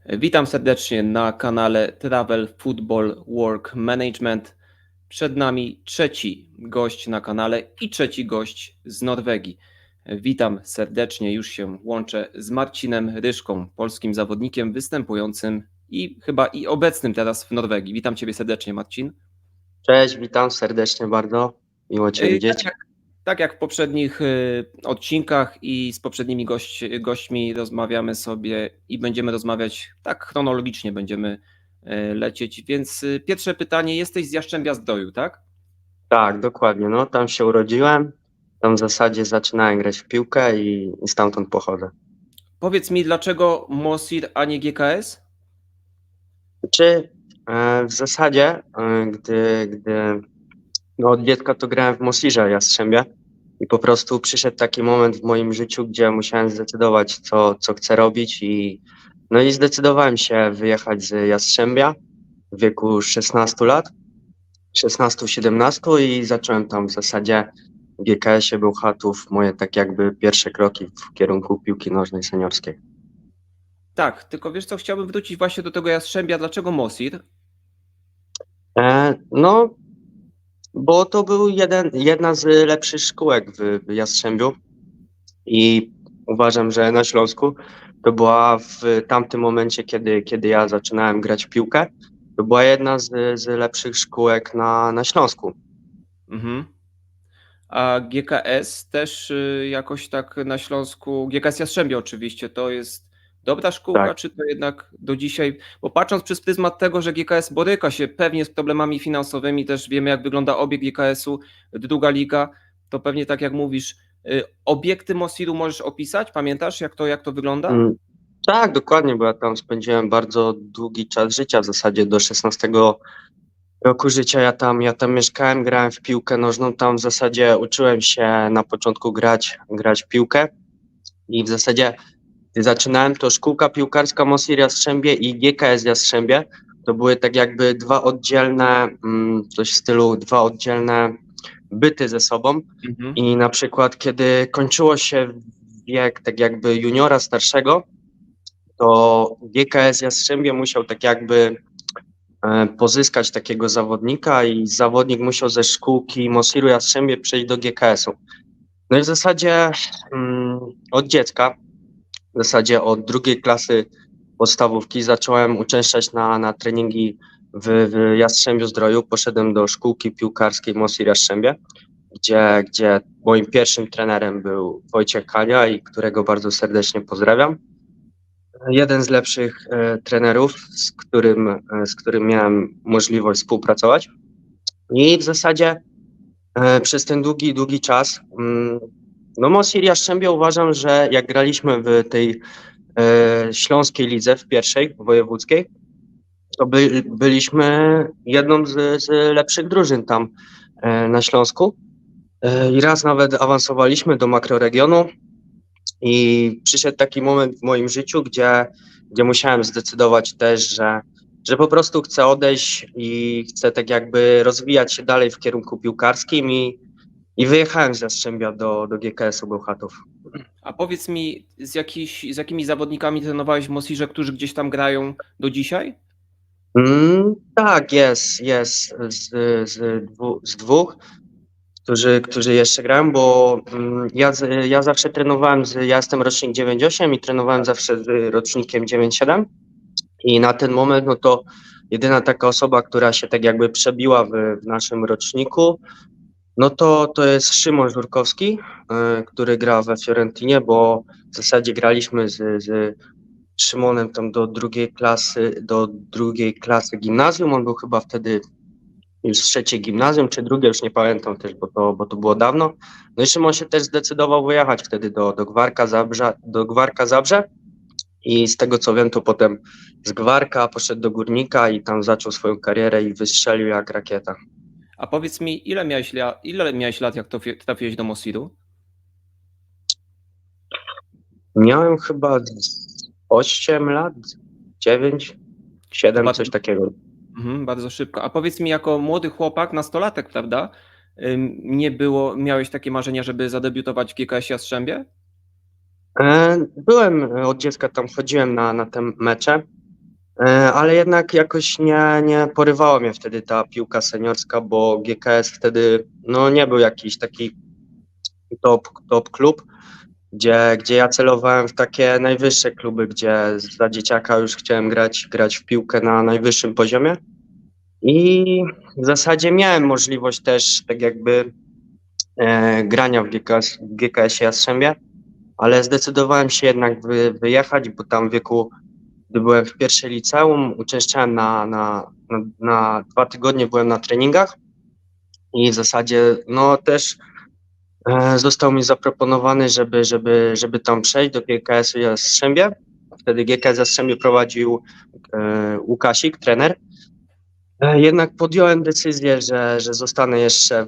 Witam serdecznie na kanale Travel Football Work Management. Przed nami trzeci gość na kanale i trzeci gość z Norwegii. Witam serdecznie, już się łączę z Marcinem Ryszką, polskim zawodnikiem występującym i chyba i obecnym teraz w Norwegii. Witam Ciebie serdecznie, Marcin. Cześć, witam serdecznie bardzo. Miło Cię Tak widzieć. jak w poprzednich odcinkach i z poprzednimi gośćmi rozmawiamy sobie i będziemy rozmawiać tak chronologicznie, będziemy lecieć. Więc pierwsze pytanie, jesteś z Jastrzębia-Zdroju, tak? Tak, dokładnie. No, tam się urodziłem. Tam w zasadzie zaczynałem grać w piłkę i stamtąd pochodzę. Powiedz mi, dlaczego Mosir, a nie GKS? Czy w zasadzie, gdy no, od dziecka to grałem w Mosirze Jastrzębia i po prostu przyszedł taki moment w moim życiu, gdzie musiałem zdecydować, co chcę robić no i zdecydowałem się wyjechać z Jastrzębia w wieku 16 lat. 16-17 i zacząłem tam w zasadzie w GKS-ie Bełchatów moje tak jakby pierwsze kroki w kierunku piłki nożnej seniorskiej. Tak, tylko wiesz co, chciałbym wrócić właśnie do tego Jastrzębia. Dlaczego Mosir? No, bo to był jedna z lepszych szkółek w Jastrzębiu i uważam, że na Śląsku to była w tamtym momencie, kiedy ja zaczynałem grać w piłkę, to była jedna z lepszych szkółek na Śląsku. Mhm. A GKS też jakoś tak na Śląsku, GKS Jastrzębie oczywiście, to jest dobra szkółka, Tak. czy to jednak do dzisiaj, bo patrząc przez pryzmat tego, że GKS boryka się pewnie z problemami finansowymi, też wiemy jak wygląda obieg GKS-u, druga liga, to pewnie tak jak mówisz, obiekty Mosiru możesz opisać? Pamiętasz jak to wygląda? Mm, Tak, dokładnie, bo ja tam spędziłem bardzo długi czas życia, w zasadzie do 16 roku życia ja tam mieszkałem, grałem w piłkę nożną, tam w zasadzie uczyłem się na początku grać w piłkę i w zasadzie gdy zaczynałem, to szkółka piłkarska Mosir Jastrzębie i GKS Jastrzębie to były tak jakby coś w stylu dwa oddzielne byty ze sobą Mhm. i na przykład kiedy kończyło się wiek tak jakby juniora starszego, to GKS Jastrzębie musiał tak jakby pozyskać takiego zawodnika i zawodnik musiał ze szkółki Mosiru Jastrzębie przejść do GKS-u. No i w zasadzie od dziecka, w zasadzie od drugiej klasy podstawówki zacząłem uczęszczać na treningi w Jastrzębiu Zdroju. Poszedłem do szkółki piłkarskiej Mosir Jastrzębie, gdzie moim pierwszym trenerem był Wojciech Kania i którego bardzo serdecznie pozdrawiam. Jeden z lepszych trenerów, z którym miałem możliwość współpracować. I w zasadzie przez ten długi czas, no Mosir Jastrzębia uważam, że jak graliśmy w tej śląskiej lidze, w pierwszej, wojewódzkiej, to byliśmy jedną z lepszych drużyn tam na Śląsku. I raz nawet awansowaliśmy do makroregionu. I przyszedł taki moment w moim życiu, gdzie musiałem zdecydować też, że po prostu chcę odejść i chcę tak jakby rozwijać się dalej w kierunku piłkarskim i wyjechałem z Jastrzębia do GKS-u Bełchatów. A powiedz mi, z jakimi zawodnikami trenowałeś w Mosirze, którzy gdzieś tam grają do dzisiaj? Tak, jest z dwóch, którzy jeszcze grają, bo ja zawsze trenowałem ja jestem rocznik 98 i trenowałem zawsze z rocznikiem 97. I na ten moment, no to jedyna taka osoba, która się tak jakby przebiła w naszym roczniku, no to jest Szymon Żurkowski, który gra we Fiorentinie, bo w zasadzie graliśmy z Szymonem tam do drugiej klasy gimnazjum. On był chyba wtedy już z trzeciej gimnazjum, czy drugie, już nie pamiętam też, bo to było dawno. No i Szymon się też zdecydował wyjechać wtedy do Gwarka Zabrze. I z tego co wiem, to potem z Gwarka poszedł do Górnika i tam zaczął swoją karierę i wystrzelił jak rakieta. A powiedz mi, ile miałeś lat, jak trafiłeś do Mosiru? Miałem chyba 8 lat, 9, To 7, bardzo, coś takiego. bardzo szybko. A powiedz mi, jako młody chłopak, nastolatek, prawda? Miałeś takie marzenia, żeby zadebiutować w GKS Jastrzębie? Byłem od dziecka tam, chodziłem na te mecze. Ale jednak jakoś nie porywała mnie wtedy ta piłka seniorska, bo GKS wtedy no, nie był jakiś taki top klub, gdzie ja celowałem w takie najwyższe kluby, gdzie za dzieciaka już chciałem grać w piłkę na najwyższym poziomie. I w zasadzie miałem możliwość też tak jakby grania w GKS-ie Jastrzębie, ale zdecydowałem się jednak wyjechać, bo tam w wieku, gdy byłem w pierwszej liceum, uczęszczałem na 2 tygodnie, byłem na treningach i w zasadzie no też został mi zaproponowany, żeby tam przejść do GKS-u Jastrzębie. Wtedy GKS Jastrzębie prowadził Łukasik, trener. Jednak podjąłem decyzję, że zostanę jeszcze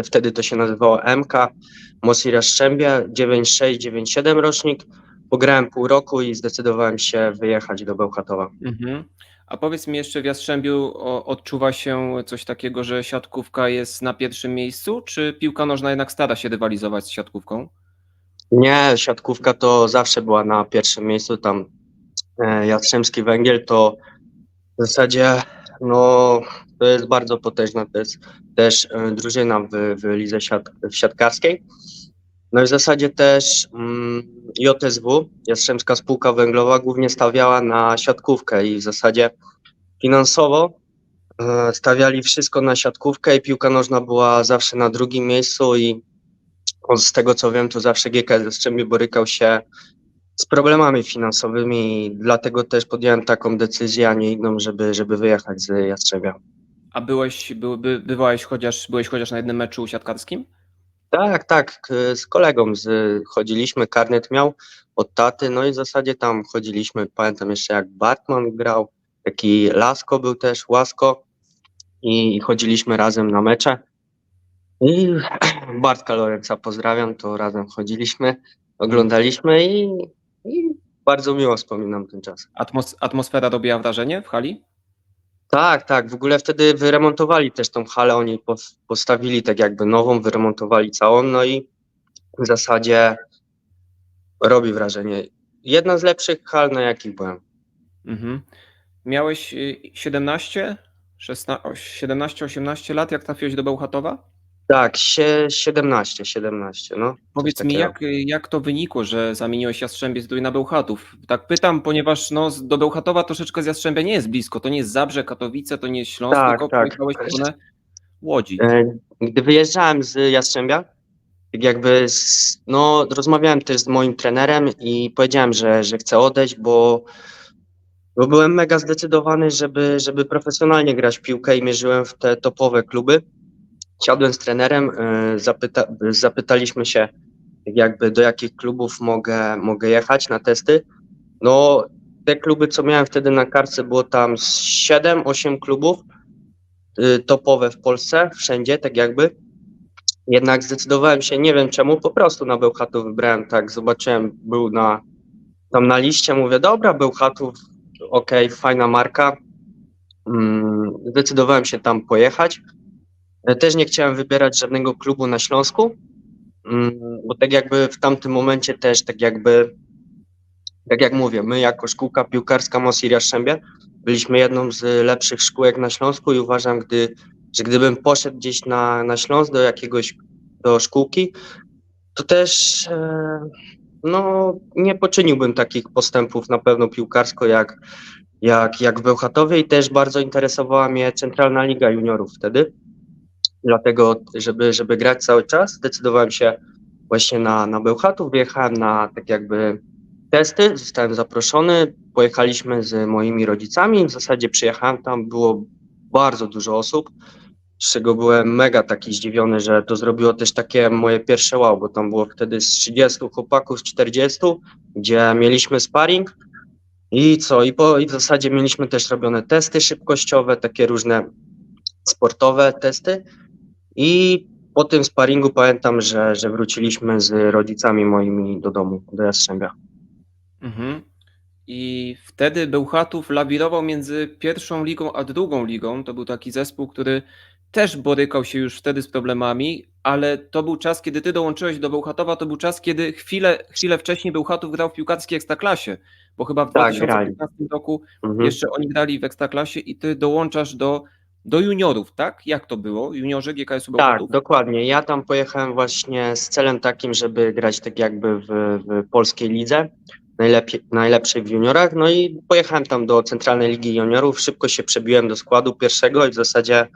wtedy to się nazywało MK, Mosir Jastrzębie, 96-97 rocznik. Pograłem pół roku i zdecydowałem się wyjechać do Bełchatowa. Mhm. A powiedz mi jeszcze, w Jastrzębiu odczuwa się coś takiego, że siatkówka jest na pierwszym miejscu, czy piłka nożna jednak stara się rywalizować z siatkówką? Nie, siatkówka to zawsze była na pierwszym miejscu. Tam Jastrzębski Węgiel to w zasadzie no, to jest bardzo potężna, to jest też drużyna w lidze siatkarskiej. No i w zasadzie też JSW, Jastrzębska Spółka Węglowa, głównie stawiała na siatkówkę i w zasadzie finansowo stawiali wszystko na siatkówkę i piłka nożna była zawsze na drugim miejscu i z tego co wiem, to zawsze GKS Jastrzębie borykał się z problemami finansowymi i dlatego też podjąłem taką decyzję, a nie inną, żeby wyjechać z Jastrzębia. A byłeś chociaż na jednym meczu siatkarskim? Tak, tak, z kolegą chodziliśmy, karnet miał od taty, no i w zasadzie tam chodziliśmy, pamiętam jeszcze jak Bartman grał, taki Lasko był też, Łasko i chodziliśmy razem na mecze. I Bartka Lorenza pozdrawiam, to razem chodziliśmy, oglądaliśmy i bardzo miło wspominam ten czas. Atmosfera robiła wrażenie w hali? Tak, tak, w ogóle wtedy wyremontowali też tą halę, oni postawili tak jakby nową, wyremontowali całą, no i w zasadzie robi wrażenie. Jedna z lepszych hal, na jakich byłem. Mhm. Miałeś 17-18 lat, jak trafiłeś do Bełchatowa? Tak, 17, no, coś Powiedz mi, takiego. jak to wynikło, że zamieniłeś Jastrzębie Zdrój na Bełchatów? Tak pytam, ponieważ no, do Bełchatowa troszeczkę z Jastrzębia nie jest blisko. To nie jest Zabrze, Katowice, to nie jest Śląsk, Tak, tylko tak. pojechałeś w stronę Łodzi. Gdy wyjeżdżałem z Jastrzębia, tak jakby, no, rozmawiałem też z moim trenerem i powiedziałem, że chcę odejść, bo byłem mega zdecydowany, żeby profesjonalnie grać w piłkę i mierzyłem w te topowe kluby. Siadłem z trenerem, zapytaliśmy się, tak jakby do jakich klubów mogę jechać na testy. No, te kluby, co miałem wtedy na kartce, było tam z 7-8 klubów topowe w Polsce, wszędzie, tak jakby. Jednak zdecydowałem się, nie wiem czemu, po prostu na Bełchatów wybrałem, tak, zobaczyłem, był tam na liście, mówię, dobra, Bełchatów, okej, fajna marka. Zdecydowałem się tam pojechać. Też nie chciałem wybierać żadnego klubu na Śląsku, bo tak jakby w tamtym momencie też, tak jak mówię, my jako szkółka piłkarska Mosir Jastrzębie byliśmy jedną z lepszych szkółek na Śląsku i uważam, że gdybym poszedł gdzieś na Śląsk do szkółki, to też no, nie poczyniłbym takich postępów na pewno piłkarsko jak w Bełchatowie i też bardzo interesowała mnie Centralna Liga Juniorów wtedy. Dlatego, żeby grać cały czas, zdecydowałem się właśnie na Bełchatów, wyjechałem na tak jakby testy, zostałem zaproszony, pojechaliśmy z moimi rodzicami, w zasadzie przyjechałem tam, było bardzo dużo osób, z czego byłem mega taki zdziwiony, że to zrobiło też takie moje pierwsze wow, bo tam było wtedy z 30 chłopaków, z 40, gdzie mieliśmy sparring i co, i w zasadzie mieliśmy też robione testy szybkościowe, takie różne sportowe testy i po tym sparingu pamiętam, że wróciliśmy z rodzicami moimi do domu, do Jastrzębia. Mhm. I wtedy Bełchatów lawirował między pierwszą ligą a drugą ligą. To był taki zespół, który też borykał się już wtedy z problemami, ale to był czas, kiedy ty dołączyłeś do Bełchatowa, to był czas, kiedy chwilę wcześniej Bełchatów grał w piłkarskiej Ekstraklasie, bo chyba w Tak, grali. 2015 roku Mhm. jeszcze oni grali w Ekstraklasie i ty dołączasz do juniorów, tak? Jak to było? Juniorzy GKS-u Tak, Bełchatów? dokładnie. Ja tam pojechałem właśnie z celem takim, żeby grać tak jakby w polskiej lidze, najlepszej w juniorach. No i pojechałem tam do Centralnej Ligi Juniorów, szybko się przebiłem do składu pierwszego i w zasadzie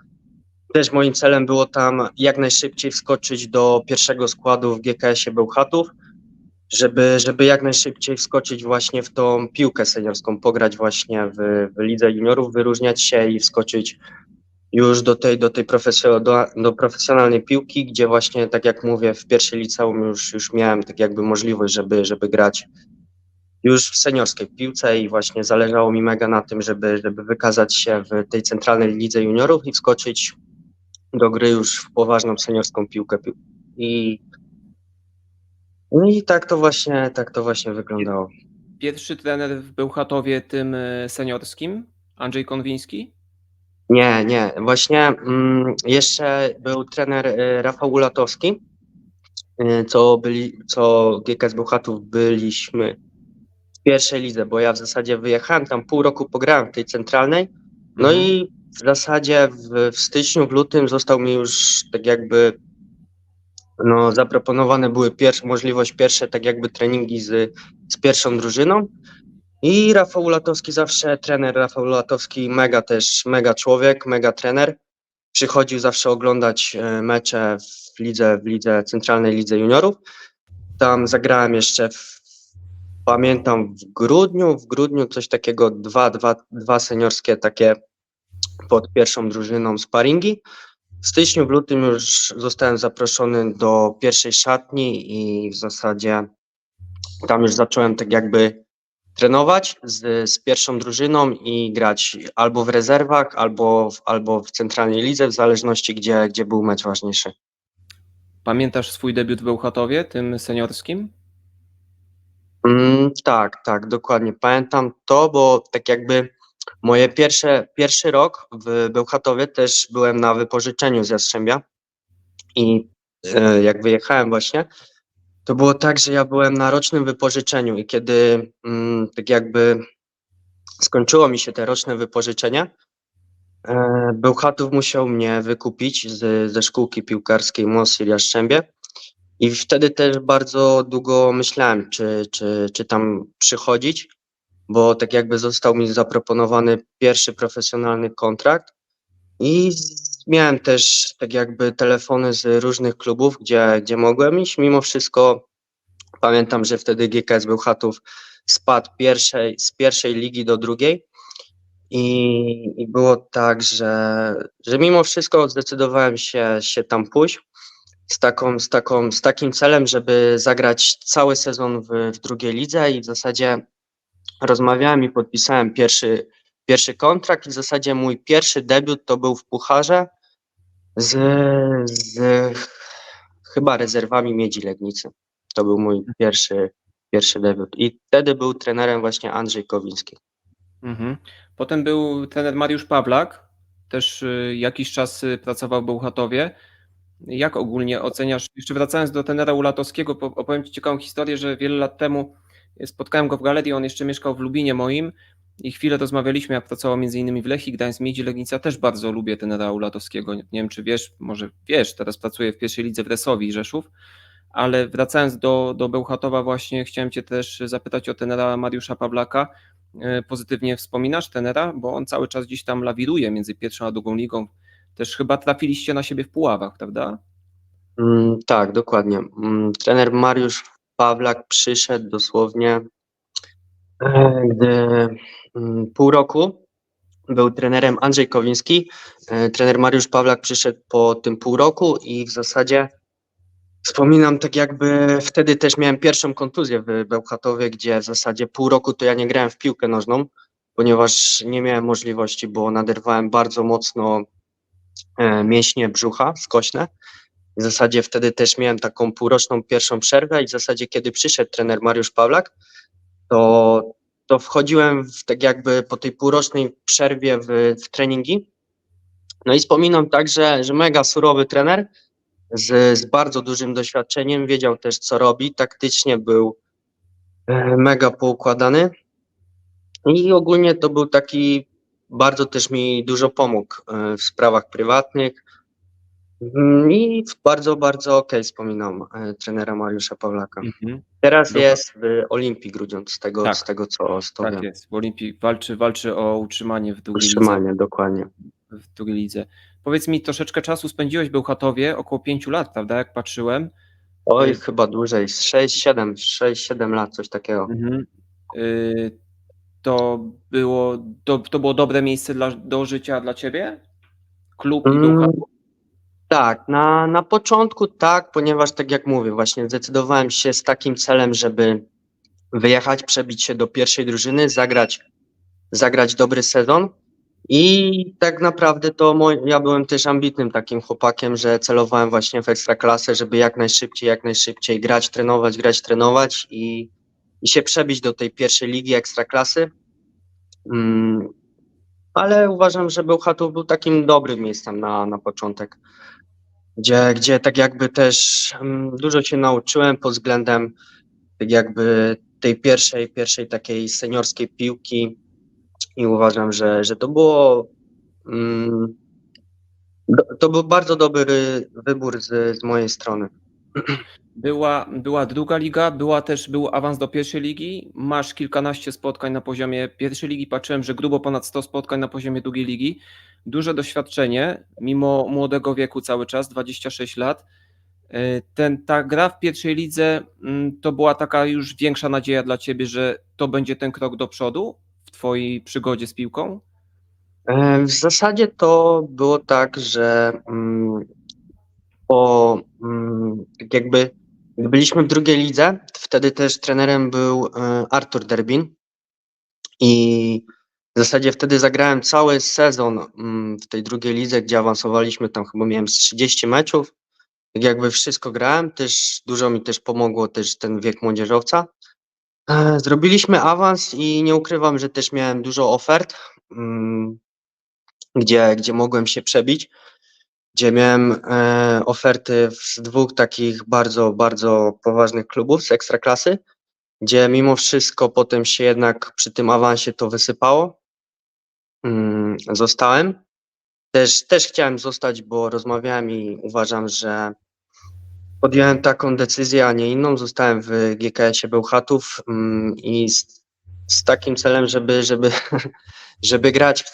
też moim celem było tam jak najszybciej wskoczyć do pierwszego składu w GKS-ie Bełchatów, żeby jak najszybciej wskoczyć właśnie w tą piłkę seniorską, pograć właśnie w lidze juniorów, wyróżniać się i wskoczyć już do profesjonalnej piłki, gdzie właśnie, tak jak mówię, w pierwszej liceum już miałem tak jakby możliwość, żeby grać już w seniorskiej piłce i właśnie zależało mi mega na tym, żeby wykazać się w tej centralnej lidze juniorów i wskoczyć do gry już w poważną seniorską piłkę. I, i tak to właśnie wyglądało. Pierwszy trener w Bełchatowie tym seniorskim, Andrzej Konwiński? Nie, właśnie jeszcze był trener Rafał Ulatowski, co GKS Bełchatów byliśmy w pierwszej lidze, bo ja w zasadzie wyjechałem tam, pół roku pograłem w tej centralnej, no i w zasadzie w styczniu, w lutym został mi już tak jakby zaproponowane były pierwsze tak jakby treningi z pierwszą drużyną i trener Rafał Ulatowski, mega człowiek, mega trener, przychodził zawsze oglądać mecze w lidze, centralnej lidze juniorów. Tam zagrałem jeszcze pamiętam w grudniu coś takiego, dwa seniorskie takie pod pierwszą drużyną sparingi. W styczniu, w lutym już zostałem zaproszony do pierwszej szatni i w zasadzie tam już zacząłem tak jakby trenować z pierwszą drużyną i grać albo w rezerwach, albo w centralnej lidze, w zależności gdzie był mecz ważniejszy. Pamiętasz swój debiut w Bełchatowie, tym seniorskim? Tak, dokładnie. Pamiętam to, bo tak jakby pierwszy rok w Bełchatowie też byłem na wypożyczeniu z Jastrzębia i jak wyjechałem właśnie, to było tak, że ja byłem na rocznym wypożyczeniu i kiedy tak jakby skończyło mi się te roczne wypożyczenie, Bełchatów musiał mnie wykupić ze szkółki piłkarskiej Mosir Jastrzębie i wtedy też bardzo długo myślałem, czy tam przychodzić, bo tak jakby został mi zaproponowany pierwszy profesjonalny kontrakt i miałem też tak jakby telefony z różnych klubów, gdzie mogłem iść. Mimo wszystko pamiętam, że wtedy GKS Bełchatów spadł z pierwszej ligi do drugiej i było tak, że mimo wszystko zdecydowałem się tam pójść z takim celem, żeby zagrać cały sezon w drugiej lidze i w zasadzie rozmawiałem i podpisałem pierwszy kontrakt i w zasadzie mój pierwszy debiut to był w Pucharze z, z chyba rezerwami Miedzi Legnicy. To był mój pierwszy debiut i wtedy był trenerem właśnie Andrzej Kowiński. Mhm. Potem był trener Mariusz Pawlak, też jakiś czas pracował w Bełchatowie. Jak ogólnie oceniasz, jeszcze wracając do trenera Ulatowskiego, opowiem Ci ciekawą historię, że wiele lat temu spotkałem go w galerii, on jeszcze mieszkał w Lubinie moim i chwilę rozmawialiśmy, jak pracował między innymi w Lechii Gdańsk, Miedzi Legnica, też bardzo lubię trenera Ulatowskiego, nie wiem czy wiesz, może wiesz, teraz pracuje w pierwszej lidze w Resowi Rzeszów, ale wracając do Bełchatowa właśnie chciałem Cię też zapytać o trenera Mariusza Pawlaka. Pozytywnie wspominasz trenera, bo on cały czas gdzieś tam lawiruje między pierwszą a drugą ligą. Też chyba trafiliście na siebie w Puławach, prawda? Tak, dokładnie. Trener Mariusz Pawlak przyszedł dosłownie, gdy pół roku był trenerem Andrzej Kowiński. Trener Mariusz Pawlak przyszedł po tym pół roku i w zasadzie wspominam tak jakby wtedy też miałem pierwszą kontuzję w Bełchatowie, gdzie w zasadzie pół roku to ja nie grałem w piłkę nożną, ponieważ nie miałem możliwości, bo naderwałem bardzo mocno mięśnie brzucha skośne. W zasadzie wtedy też miałem taką półroczną pierwszą przerwę i w zasadzie kiedy przyszedł trener Mariusz Pawlak, to wchodziłem tak jakby po tej półrocznej przerwie w treningi. No i wspominam tak, że mega surowy trener, z bardzo dużym doświadczeniem, wiedział też co robi, taktycznie był mega poukładany i ogólnie to był taki, bardzo też mi dużo pomógł w sprawach prywatnych. I bardzo, bardzo okej wspominam trenera Mariusza Pawlaka. Mhm. Teraz Był, jest w Olimpii Grudziądz, z tak, tego co tak wiem. jest. W Olimpii walczy o utrzymanie w drugiej lidze. Utrzymanie, dokładnie. W drugiej lidze. Powiedz mi, troszeczkę czasu spędziłeś w Bełchatowie, około 5 lat, prawda? Jak patrzyłem. Oj, Y, chyba dłużej, 6-7 lat, coś takiego. mhm. Y, to było dobre miejsce do życia dla ciebie? Klub i Mm, Bełchatów? tak, na początku tak, ponieważ tak jak mówię, właśnie zdecydowałem się z takim celem, żeby wyjechać, przebić się do pierwszej drużyny, zagrać dobry sezon. I tak naprawdę ja byłem też ambitnym takim chłopakiem, że celowałem właśnie w ekstraklasę, żeby jak najszybciej grać trenować i się przebić do tej pierwszej ligi ekstraklasy. Mm, ale uważam, że Bełchatów był takim dobrym miejscem na początek, gdzie tak jakby też dużo się nauczyłem pod względem tak jakby tej pierwszej takiej seniorskiej piłki i uważam, że to było mm, to był bardzo dobry wybór z mojej strony. Była druga liga, był awans do pierwszej ligi. Masz kilkanaście spotkań na poziomie pierwszej ligi. Patrzyłem, że grubo ponad 100 spotkań na poziomie drugiej ligi. Duże doświadczenie, mimo młodego wieku cały czas, 26 lat. Ta gra w pierwszej lidze to była taka już większa nadzieja dla ciebie, że to będzie ten krok do przodu w twojej przygodzie z piłką? W zasadzie to było tak, że tak jakby gdy byliśmy w drugiej lidze, wtedy też trenerem był Artur Derbin i w zasadzie wtedy zagrałem cały sezon w tej drugiej lidze, gdzie awansowaliśmy, tam chyba miałem z 30 meczów, tak jakby wszystko grałem, też dużo mi też pomogło też ten wiek młodzieżowca. Zrobiliśmy awans i nie ukrywam, że też miałem dużo ofert, gdzie mogłem się przebić, gdzie miałem oferty z dwóch takich bardzo, bardzo poważnych klubów z ekstraklasy, gdzie mimo wszystko potem się jednak przy tym awansie to wysypało. Zostałem. Też chciałem zostać, bo rozmawiałem i uważam, że podjąłem taką decyzję, a nie inną. Zostałem w GKS-ie Bełchatów i z takim celem, żeby grać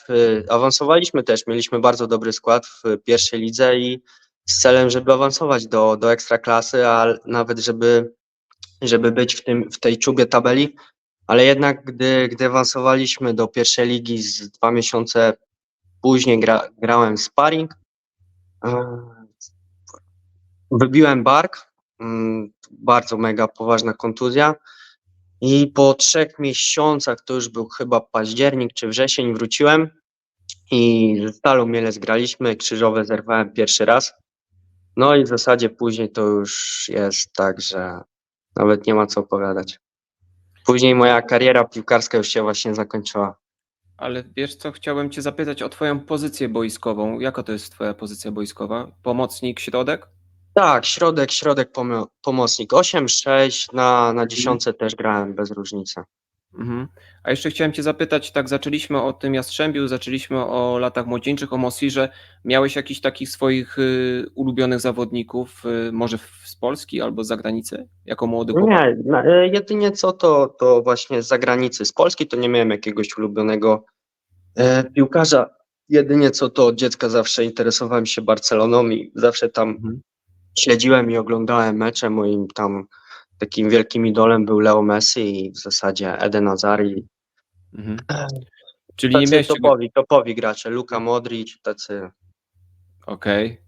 awansowaliśmy też, mieliśmy bardzo dobry skład w pierwszej lidze i z celem, żeby awansować do ekstraklasy, a nawet żeby być w tej czubie tabeli, ale jednak gdy awansowaliśmy do pierwszej ligi z 2 miesiące później grałem sparring, wybiłem bark, bardzo mega poważna kontuzja i po 3 miesiącach, to już był chyba październik czy wrzesień, wróciłem i ze Stalą Mielec graliśmy, krzyżowe zerwałem pierwszy raz. No i w zasadzie później to już jest tak, że nawet nie ma co opowiadać. Później moja kariera piłkarska już się właśnie zakończyła. Ale wiesz co, chciałem cię zapytać o twoją pozycję boiskową. Jaka to jest twoja pozycja boiskowa? Pomocnik, środek? Tak, środek pomocnik. 8-6 na Mhm. dziesiątce też grałem bez różnicy. Mhm. A jeszcze chciałem cię zapytać, tak zaczęliśmy o tym Jastrzębiu, zaczęliśmy o latach młodzieńczych, o Mosirze. Miałeś jakichś takich swoich ulubionych zawodników, może z Polski albo z zagranicy, jako młody chłopak? Nie, jedynie co to właśnie z zagranicy. Z Polski to nie miałem jakiegoś ulubionego piłkarza. Jedynie co to od dziecka zawsze interesowałem się Barceloną i zawsze tam Mhm. śledziłem i oglądałem mecze. Moim tam takim wielkim idolem był Leo Messi i w zasadzie Eden Hazard i Mhm. Czyli nie tacy miałeś czegoś. topowi gracze, Luka Modric, tacy. Okej.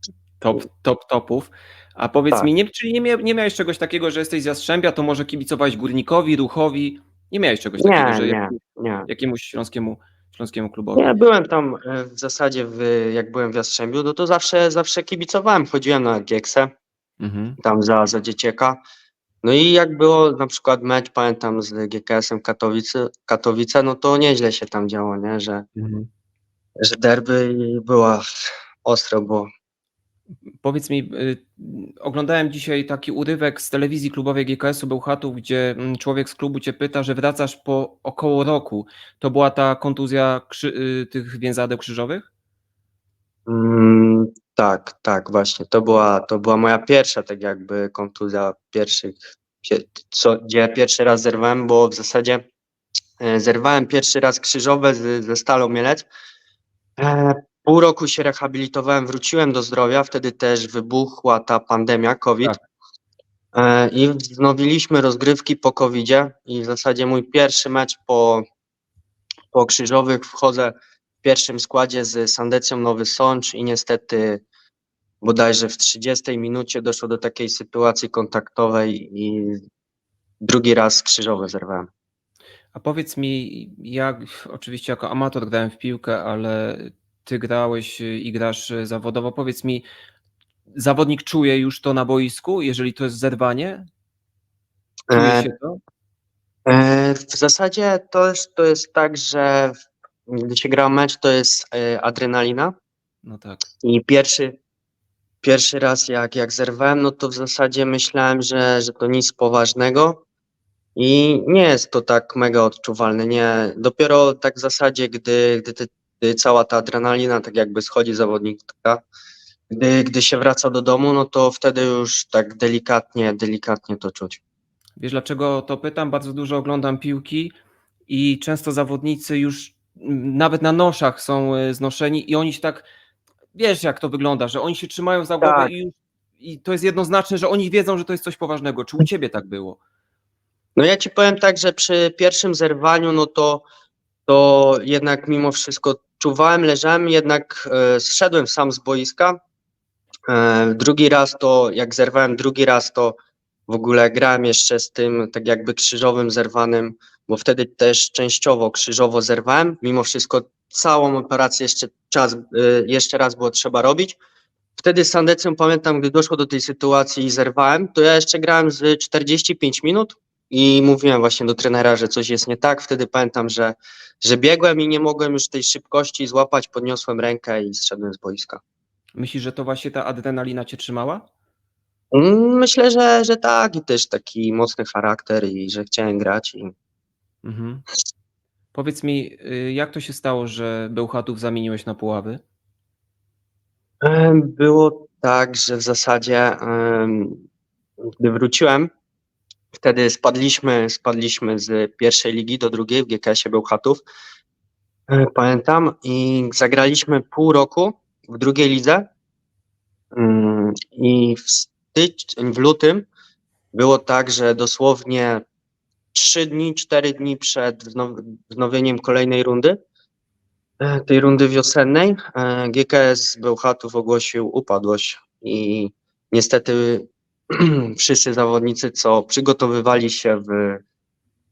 Topów. A powiedz Tak. mi, czyli nie miałeś czegoś takiego, że jesteś z Jastrzębia, to może kibicowałeś Górnikowi, Ruchowi? Nie miałeś czegoś takiego, Nie, że nie, nie. jakiemuś śląskiemu klubowi? Nie, byłem tam w zasadzie, jak byłem w Jastrzębiu, no to zawsze kibicowałem, chodziłem na Gieksę, Mhm. tam za dzieciaka. No i jak było na przykład mecz, pamiętam, z GKS-em Katowice, no to nieźle się tam działo, nie? Mhm. Że derby i była ostro, bo Powiedz mi, oglądałem dzisiaj taki urywek z telewizji klubowej GKS-u Bełchatów, gdzie człowiek z klubu cię pyta, że wracasz po około roku. To była ta kontuzja tych więzadeł krzyżowych? Mm, tak, tak, właśnie. To była moja pierwsza, tak jakby kontuzja gdzie pierwszy raz zerwałem, bo w zasadzie zerwałem pierwszy raz krzyżowe ze Stalą Mielec. Pół roku się rehabilitowałem, wróciłem do zdrowia, wtedy też wybuchła ta pandemia COVID. Tak. I wznowiliśmy rozgrywki po COVID-zie i w zasadzie mój pierwszy mecz po krzyżowych wchodzę w pierwszym składzie z Sandecją Nowy Sącz i niestety bodajże w 30 minucie doszło do takiej sytuacji kontaktowej i drugi raz krzyżowe zerwałem. A powiedz mi, jak oczywiście jako amator grałem w piłkę, ale ty grałeś i grasz zawodowo. Powiedz mi, zawodnik czuje już to na boisku, jeżeli to jest zerwanie? Czuje E, się to? w zasadzie to jest tak, że gdy się gra mecz, to jest adrenalina No tak. i pierwszy raz jak zerwałem, no to w zasadzie myślałem, że to nic poważnego i nie jest to tak mega odczuwalne, nie. Dopiero tak w zasadzie, gdy cała ta adrenalina tak jakby schodzi z zawodnika, gdy się wraca do domu, no to wtedy już tak delikatnie to czuć. Wiesz, dlaczego to pytam? Bardzo dużo oglądam piłki i często zawodnicy już nawet na noszach są znoszeni i oni się tak, wiesz jak to wygląda, że oni się trzymają za głowę Tak. i to jest jednoznaczne, że oni wiedzą, że to jest coś poważnego. Czy u ciebie tak było? No ja ci powiem tak, że przy pierwszym zerwaniu, no to jednak mimo wszystko czuwałem, leżałem, jednak zszedłem sam z boiska. Drugi raz to, jak zerwałem drugi raz, to w ogóle grałem jeszcze z tym tak jakby krzyżowym zerwanym, bo wtedy też częściowo krzyżowo zerwałem. Mimo wszystko całą operację jeszcze raz było trzeba robić. Wtedy z Sandecją pamiętam, gdy doszło do tej sytuacji i zerwałem, to ja jeszcze grałem z 45 minut i mówiłem właśnie do trenera, że coś jest nie tak. Wtedy pamiętam, że biegłem i nie mogłem już tej szybkości złapać, podniosłem rękę i zszedłem z boiska. Myślisz, że to właśnie ta adrenalina cię trzymała? Myślę, że tak i też taki mocny charakter i że chciałem grać i Mhm. Powiedz mi, jak to się stało, że Bełchatów zamieniłeś na Puławy? było tak, że w zasadzie gdy wróciłem, wtedy spadliśmy z pierwszej ligi do drugiej w GKS-ie Bełchatów. Pamiętam i zagraliśmy pół roku w drugiej lidze i w lutym było tak, że dosłownie 3 dni, 4 dni przed wznowieniem kolejnej rundy, tej rundy wiosennej, GKS Bełchatów ogłosił upadłość i niestety wszyscy zawodnicy, co przygotowywali się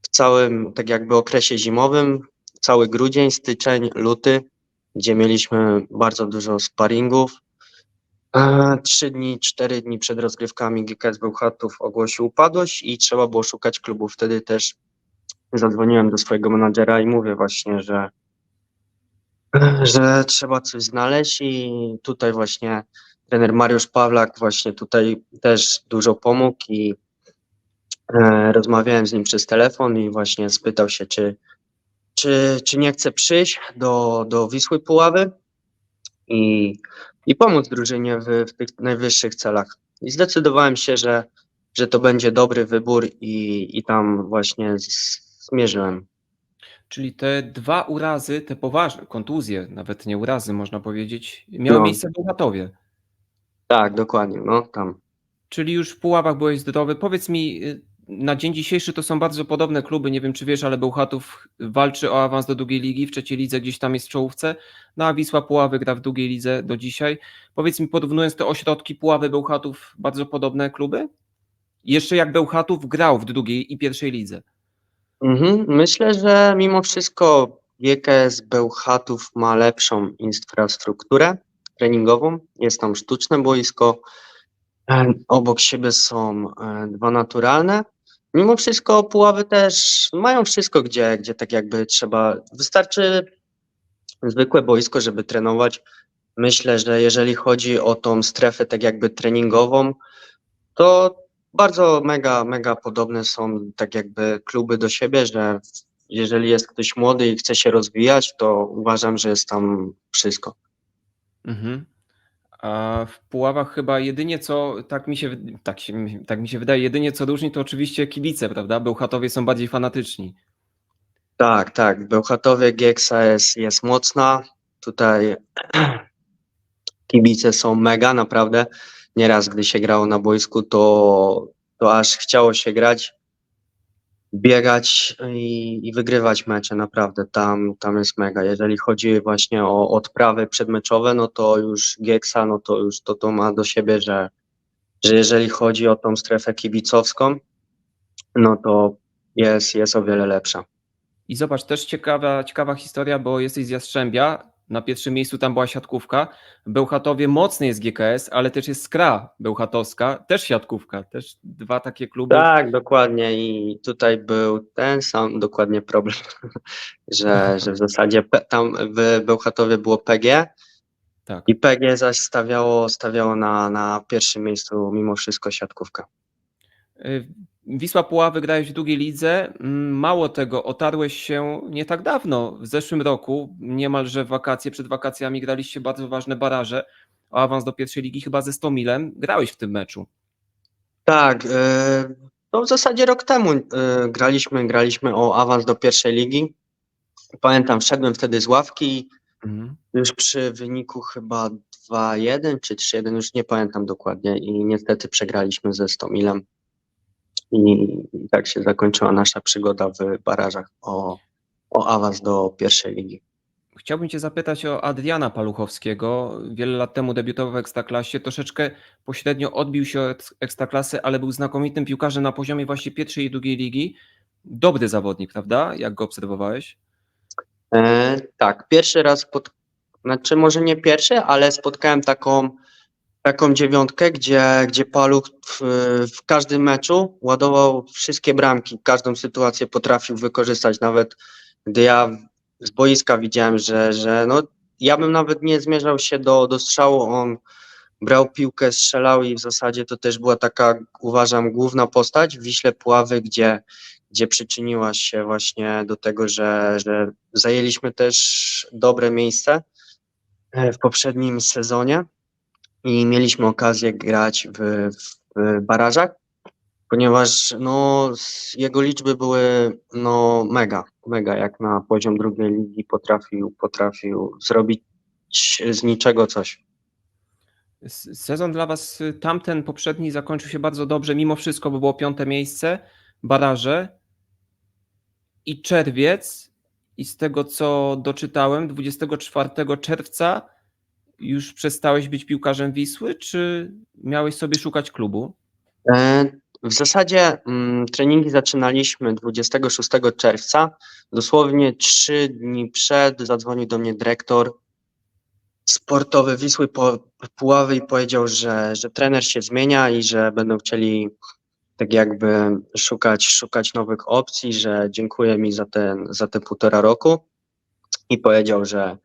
w całym tak jakby okresie zimowym, cały grudzień, styczeń, luty, gdzie mieliśmy bardzo dużo sparingów. 3 dni, 4 dni przed rozgrywkami GKS Bełchatów ogłosił upadłość i trzeba było szukać klubu. Wtedy też zadzwoniłem do swojego menadżera i mówię właśnie, że trzeba coś znaleźć i tutaj właśnie trener Mariusz Pawlak właśnie tutaj też dużo pomógł i rozmawiałem z nim przez telefon i właśnie spytał się, czy nie chce przyjść do Wisły Puławy i pomóc drużynie w tych najwyższych celach. I zdecydowałem się, że to będzie dobry wybór i tam właśnie zmierzyłem. Czyli te 2 urazy, te poważne kontuzje, nawet nie urazy można powiedzieć, miały No, miejsce w Bełchatowie. tak, dokładnie, no tam. Czyli już w Puławach byłeś zdrowy. Powiedz mi, na dzień dzisiejszy to są bardzo podobne kluby, nie wiem czy wiesz, ale Bełchatów walczy o awans do drugiej ligi, w trzeciej lidze gdzieś tam jest w czołówce, no a Wisła Puławy gra w drugiej lidze do dzisiaj. Powiedz mi, porównując te ośrodki Puławy, Bełchatów, bardzo podobne kluby? Jeszcze jak Bełchatów grał w drugiej i pierwszej lidze. Myślę, że mimo wszystko GKS Bełchatów ma lepszą infrastrukturę treningową. Jest tam sztuczne boisko. Obok siebie są 2 naturalne. Mimo wszystko Puławy też mają wszystko, gdzie tak jakby trzeba. Wystarczy zwykłe boisko, żeby trenować. Myślę, że jeżeli chodzi o tą strefę tak jakby treningową, to bardzo mega podobne są tak jakby kluby do siebie, że jeżeli jest ktoś młody i chce się rozwijać, to uważam, że jest tam wszystko. Mhm. A w Puławach chyba jedynie co, tak mi się wydaje, jedynie co różni to oczywiście kibice, prawda? Bełchatowie są bardziej fanatyczni. Tak, tak. W Bełchatowie Gieksa jest mocna. Tutaj kibice są mega, naprawdę. Nieraz, gdy się grało na boisku, to aż chciało się grać, biegać i wygrywać mecze, naprawdę. Tam jest mega. Jeżeli chodzi właśnie o odprawy przedmeczowe, no to już Gieksa, no to już to ma do siebie, że jeżeli chodzi o tą strefę kibicowską, no to jest o wiele lepsza. I zobacz, też ciekawa historia, bo jesteś z Jastrzębia. Na pierwszym miejscu tam była siatkówka. W Bełchatowie mocny jest GKS, ale też jest Skra Bełchatowska, też siatkówka. Też dwa takie kluby. Tak, dokładnie. I tutaj był ten sam dokładnie problem, że w zasadzie tam w Bełchatowie było PG Tak. i PG zaś stawiało na pierwszym miejscu mimo wszystko siatkówkę. Wisła Puławy grałeś w drugiej lidze. Mało tego, otarłeś się nie tak dawno, w zeszłym roku, niemalże w wakacje, przed wakacjami graliście bardzo ważne baraże o awans do pierwszej ligi, chyba ze Stomilem. Grałeś w tym meczu. Tak, to w zasadzie rok temu graliśmy o awans do pierwszej ligi. Pamiętam, wszedłem wtedy z ławki Mhm. już przy wyniku chyba 2-1 czy 3-1, już nie pamiętam dokładnie i niestety przegraliśmy ze Stomilem. I tak się zakończyła nasza przygoda w barażach o awans do pierwszej ligi. Chciałbym Cię zapytać o Adriana Paluchowskiego. Wiele lat temu debiutował w Ekstraklasie, troszeczkę pośrednio odbił się od Ekstraklasy, ale był znakomitym piłkarzem na poziomie właśnie pierwszej i drugiej ligi. Dobry zawodnik, prawda? Jak go obserwowałeś? Tak, pierwszy raz, znaczy może nie pierwszy, ale spotkałem taką dziewiątkę, gdzie Paluch w każdym meczu ładował wszystkie bramki, każdą sytuację potrafił wykorzystać, nawet gdy ja z boiska widziałem, że no, ja bym nawet nie zmierzał się do strzału, on brał piłkę, strzelał i w zasadzie to też była taka, uważam, główna postać w Wiśle Puławy, gdzie przyczyniła się właśnie do tego, że zajęliśmy też dobre miejsce w poprzednim sezonie i mieliśmy okazję grać w barażach, ponieważ no, jego liczby były no, mega, jak na poziom drugiej ligi potrafił zrobić z niczego coś. Sezon dla Was tamten poprzedni zakończył się bardzo dobrze, mimo wszystko, bo było piąte miejsce, baraże i czerwiec. I z tego co doczytałem, 24 czerwca już przestałeś być piłkarzem Wisły, czy miałeś sobie szukać klubu? W zasadzie treningi zaczynaliśmy 26 czerwca. Dosłownie 3 dni przed zadzwonił do mnie dyrektor sportowy Wisły Puławy i powiedział, że trener się zmienia i że będą chcieli tak jakby szukać nowych opcji, że dziękuję mi za te 1,5 roku i powiedział, że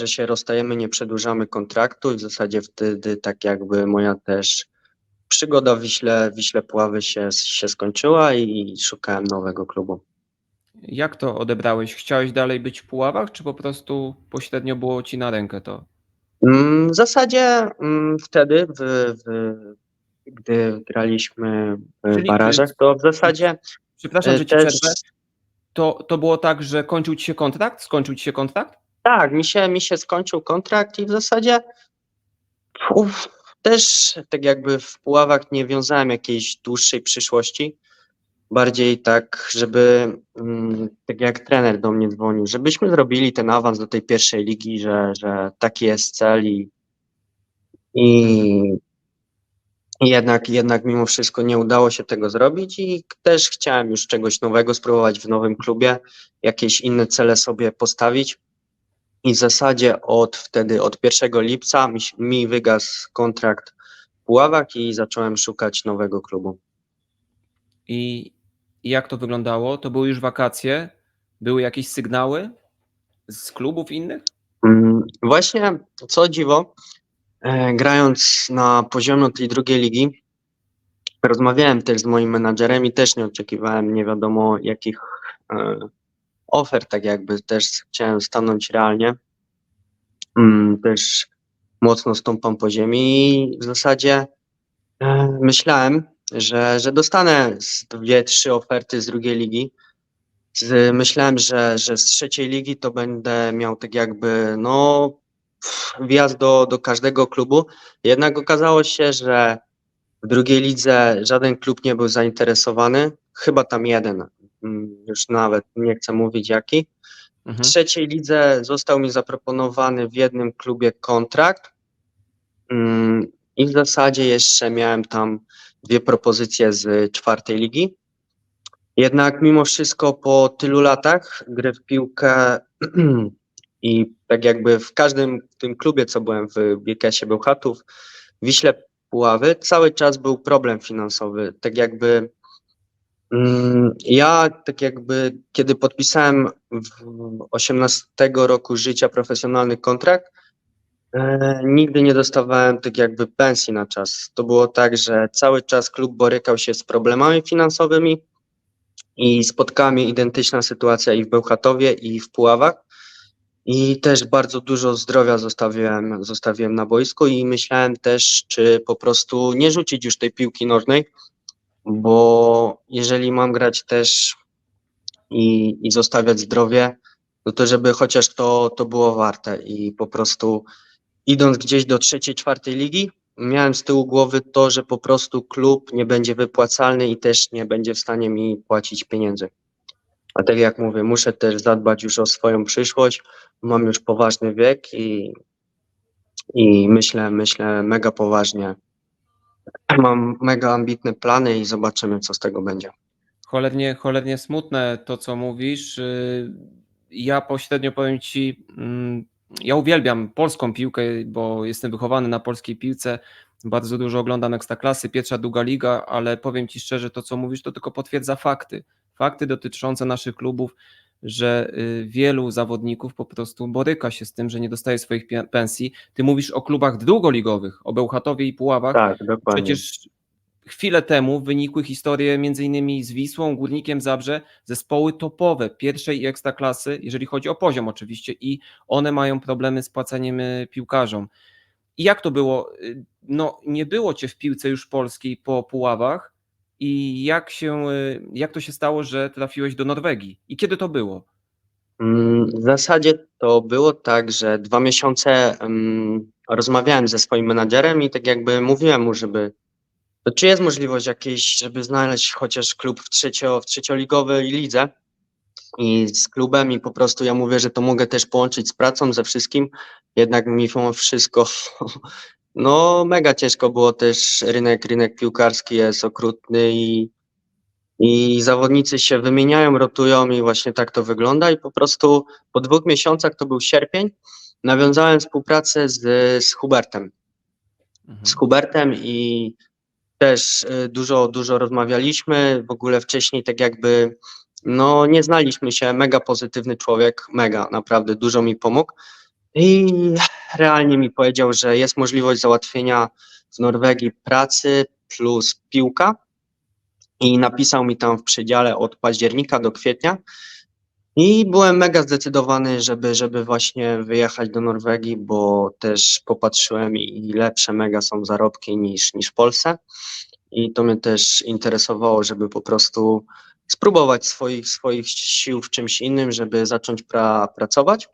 się rozstajemy, nie przedłużamy kontraktu i w zasadzie wtedy tak jakby moja też przygoda w Wiśle Puławy się skończyła i szukałem nowego klubu. Jak to odebrałeś? Chciałeś dalej być w Puławach, czy po prostu pośrednio było ci na rękę to? W zasadzie wtedy, gdy graliśmy w Czyli, barażach, to w zasadzie przepraszam, że ci też przerwę. To było tak, że kończył ci się kontrakt? Skończył ci się kontrakt? tak, mi się skończył kontrakt i w zasadzie uf, też tak jakby w Puławach nie wiązałem jakiejś dłuższej przyszłości. Bardziej tak, żeby tak jak trener do mnie dzwonił, żebyśmy zrobili ten awans do tej pierwszej ligi, że taki jest cel Mhm. i jednak mimo wszystko nie udało się tego zrobić i też chciałem już czegoś nowego spróbować w nowym klubie, jakieś inne cele sobie postawić. I w zasadzie od 1 lipca mi wygasł kontrakt w Puławach i zacząłem szukać nowego klubu. I jak to wyglądało? To były już wakacje? Były jakieś sygnały z klubów innych? Właśnie, co dziwo, grając na poziomie tej drugiej ligi, rozmawiałem też z moim menadżerem i też nie oczekiwałem nie wiadomo jakich e, ofert, tak jakby też chciałem stanąć realnie. Też mocno stąpam po ziemi i w zasadzie myślałem, że dostanę z 2, 3 oferty z drugiej ligi. Myślałem, że z trzeciej ligi to będę miał tak jakby no wjazd do każdego klubu. Jednak okazało się, że w drugiej lidze żaden klub nie był zainteresowany. Chyba tam jeden, już nawet nie chcę mówić jaki. W Mhm. trzeciej lidze został mi zaproponowany w jednym klubie kontrakt. I w zasadzie jeszcze miałem tam 2 propozycje z czwartej ligi. Jednak mimo wszystko po tylu latach gry w piłkę i tak jakby w każdym tym klubie, co byłem w GKS-ie Bełchatów, Wiśle Puławy, cały czas był problem finansowy. Tak jakby ja tak jakby kiedy podpisałem w 18 roku życia profesjonalny kontrakt, nigdy nie dostawałem tak jakby pensji na czas. To było tak, że cały czas klub borykał się z problemami finansowymi i spotkała mnie identyczna sytuacja i w Bełchatowie, i w Puławach. I też bardzo dużo zdrowia zostawiłem na boisku i myślałem też, czy po prostu nie rzucić już tej piłki nożnej, bo jeżeli mam grać też i zostawiać zdrowie, no to żeby chociaż to było warte i po prostu idąc gdzieś do trzeciej, czwartej ligi, miałem z tyłu głowy to, że po prostu klub nie będzie wypłacalny i też nie będzie w stanie mi płacić pieniędzy. A tak jak mówię, muszę też zadbać już o swoją przyszłość. Mam już poważny wiek i myślę mega poważnie. Mam mega ambitne plany i zobaczymy, co z tego będzie. Cholernie smutne to, co mówisz. Ja pośrednio powiem Ci, ja uwielbiam polską piłkę, bo jestem wychowany na polskiej piłce. Bardzo dużo oglądam Ekstraklasy, pierwsza, druga liga, ale powiem Ci szczerze, to co mówisz, to tylko potwierdza fakty. Fakty dotyczące naszych klubów, że wielu zawodników po prostu boryka się z tym, że nie dostaje swoich pensji. Ty mówisz o klubach drugoligowych, o Bełchatowie i Puławach. Tak, dokładnie. Przecież chwilę temu wynikły historie m.in. z Wisłą, Górnikiem Zabrze, zespoły topowe pierwszej i ekstraklasy, jeżeli chodzi o poziom oczywiście, i one mają problemy z płaceniem piłkarzom. I jak to było? No, nie było cię w piłce już polskiej po Puławach i jak to się stało, że trafiłeś do Norwegii? I kiedy to było? W zasadzie to było tak, że 2 miesiące rozmawiałem ze swoim menadżerem i tak jakby mówiłem mu, to czy jest możliwość jakiejś, żeby znaleźć chociaż klub w trzecioligowej lidze i z klubem i po prostu ja mówię, że to mogę też połączyć z pracą, ze wszystkim, jednak mimo wszystko no mega ciężko było też, rynek piłkarski jest okrutny i zawodnicy się wymieniają, rotują i właśnie tak to wygląda i po prostu po 2 miesiącach, to był sierpień, nawiązałem współpracę z Hubertem. Z Mhm. Hubertem i też dużo rozmawialiśmy, w ogóle wcześniej tak jakby no nie znaliśmy się, mega pozytywny człowiek, mega, naprawdę dużo mi pomógł i realnie mi powiedział, że jest możliwość załatwienia w Norwegii pracy plus piłka i napisał mi tam w przedziale od października do kwietnia i byłem mega zdecydowany, żeby właśnie wyjechać do Norwegii, bo też popatrzyłem i lepsze mega są zarobki niż w Polsce. I to mnie też interesowało, żeby po prostu spróbować swoich sił w czymś innym, żeby zacząć pracować.